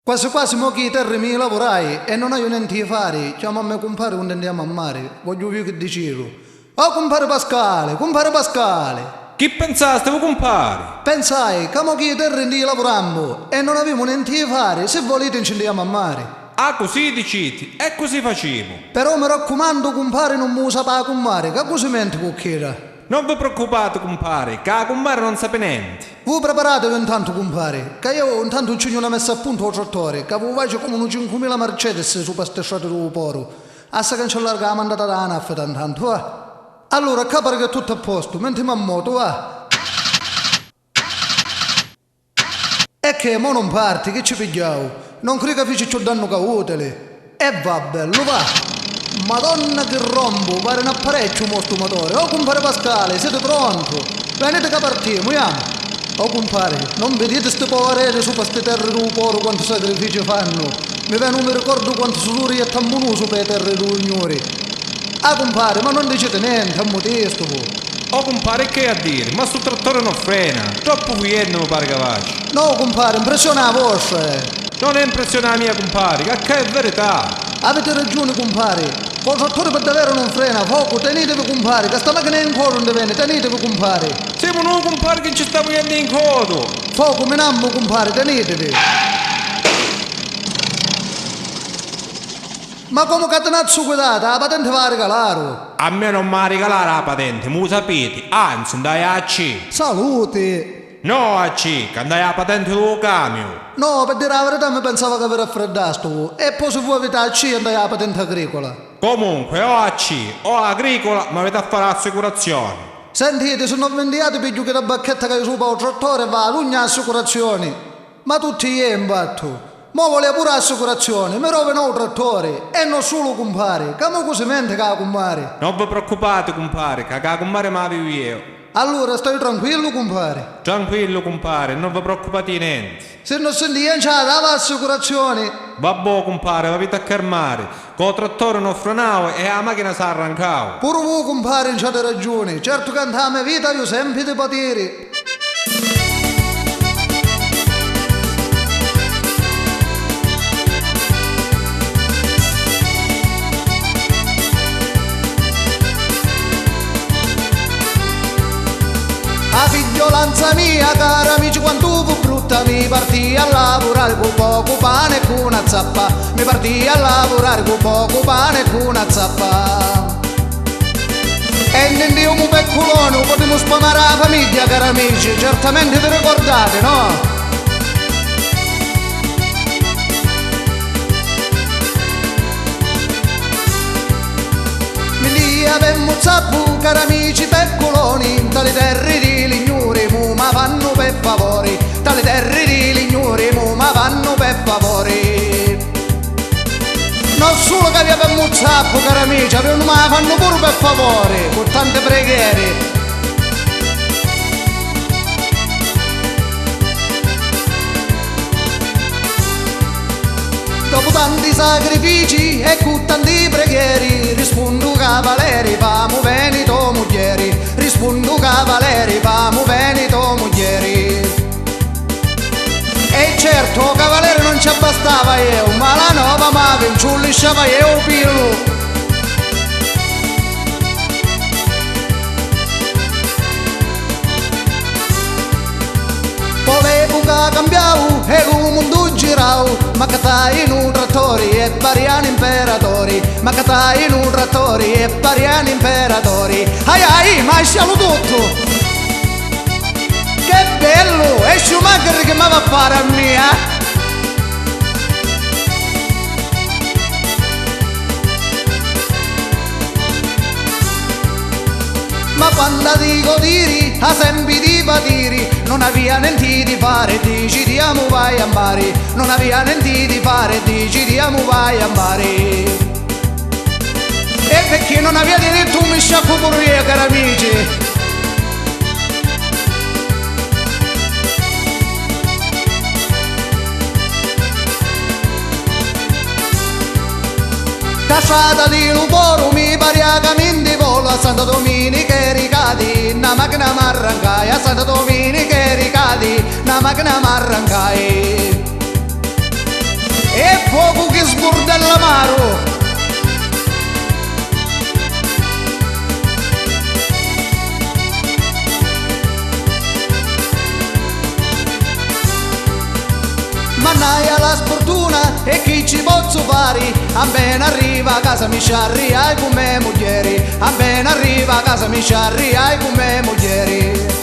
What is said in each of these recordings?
Quasi quasi mo che i terri mi lavorai e non ho niente da fare, chiamo a me compare quando andiamo a mare, voglio più che dicevo. Oh compare Pasquale, compare Pasquale! Chi pensaste voi compare? Pensai che mo che i terri ne lavorammo e non avevo niente da fare, se volete ci andiamo a mare. Ah, così diciti, e così facciamo. Però mi raccomando compare non mi usa pa con mare, che così mente cucchiera. Non vi preoccupate compare, che la compare non sa niente. Voi preparatevi intanto compare, che io intanto ci ho messo a punto il trattore, che avevo faccio come un 5.000 Mercedes su queste strade del poro. Assa cancellare che ha mandato da ANAF tanto, va. Allora, capare che è tutto a posto, mettiamo a moto, va. E che, mo non parti, che ci pigliamo? Non credo che fici ci danno che utile. E vabbè, lo va. Madonna che rombo, pare un apparecchio sto motore. Oh compare Pasquale, siete pronti? Venite che partiamo, yeah. Oh compare, non vedete ste poverete su queste terre del poro quanto sacrifici fanno? Non mi ricordo quanto sudori e tammuno su per terre del signore. Ah compare, ma non dicete niente, a modesto voi. Oh compare, che a dire? Ma sto trattore non frena, troppo fuiendo mi pare capace. No compare, impressiona la vostra. Non è impressione la mia compare, che è verità. Avete ragione compare, il trattore per davvero non frena, fuoco, tenetevi compare, che sta macchina in codo non deve, tenetevi compare. Siamo noi compare che ci stiamo andando in codo. Fuoco, menammo compare, tenetevi. Ma come catenazzo guidate, la patente va a regalare? A me non mi ha regalato la patente, mu sapete, anzi andai a C. Salute! No a C, che andai a patente del camion. No, per dire la verità mi pensavo che aveva raffreddato e poi se voi avete a C andai alla patente agricola. Comunque, o a C o agricola, ma avete a fare l'assicurazione. Sentite, se non vendiate piglio che la bacchetta che suba il trattore va ad ogni assicurazione. Ma tutti gli imbatto. Mo voleva pure l'assicurazione, mi rovino il trattore e non solo compare, che mo così mente che la compare. Non vi preoccupate compare, che la compare me la vivo io. Allora stai tranquillo compare. Tranquillo compare, non vi preoccupate di niente. Se non senti niente l'assicurazione. Vabbè compare, avete a calmare. Con il trattore non frenavo e la macchina si arrancava. Pure voi compare non c'avete ragione, certo che nella mia vita io sempre di patire. La figliolanza mia, cara amici, quanto fu brutta, mi partì a lavorare con poco pane e con una zappa, mi partì a lavorare con poco pane e con una zappa. E nendiamo un peccolone, potremmo spamare la famiglia, cari amici, certamente vi ricordate, no? Avemmo zappu, cari amici peccoloni, dalle terre di lignuri, mu ma vanno per favori, dalle terre di lignuri, mu ma vanno per favori. Non solo che avevamo zappu, cari amici, avevamo ma fanno pure per favori, con tante preghiere. Dopo tanti sacrifici e con tanti preghieri, rispondo cavalieri, famo venito moglieri, rispondo cavalieri, famo venito moglieri. E certo cavaliere non ci bastava io, ma la nuova madre non lisciava io pillo. Volevo che cambiavo e il mondo giravo, ma che stai in un trattore e pariani imperatori, ma che stai in un trattore e pariani imperatori. Ai ai, ma scialo tutto! Che bello! E Schumacher che mi va a fare a me, Ma quando dico tiri, a sempre di patiri, non aveva niente di fare, decidiamo vai a mare, non aveva niente di fare, decidiamo vai a mare. E perché non aveva detto un sciacco pure io, cari amici? Casciata di Luporo mi pare che volo a Santa Domenica ricadi, una macchina m'arrancai, a Santa Domenica ricadi, una macchina m'arrancai. fuoco che sbordella maro. Mannaia la sfortuna e chi ci posso fare? Appena arriva a casa mi sciarriai come moglieri, appena arriva a casa mi sciarriai come moglieri.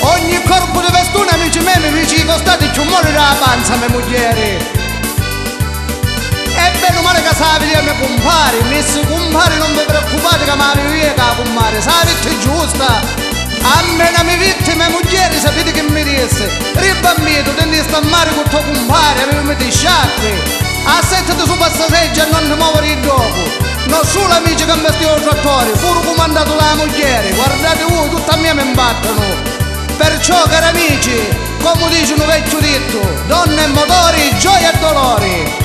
Ogni corpo di vestone amici miei mi ci costate più muore la panza me moglieri. E bene o male che sapi a me compare, messi compare non vi preoccupate che mi viega compare, sapete giusta. A me non mi vittime moglieri sapete che mi disse, ribambito tendi a stammare con tuo compare, avevo di sciacque. Assettati su passeggia e non ti muovere dopo. Non solo amici che mi vestivano il trattore, pure comandato la mogliere, guardate voi tutta a mia mi imbattono. Perciò cari amici, come dice un vecchio detto, donne e motori, gioia e dolori.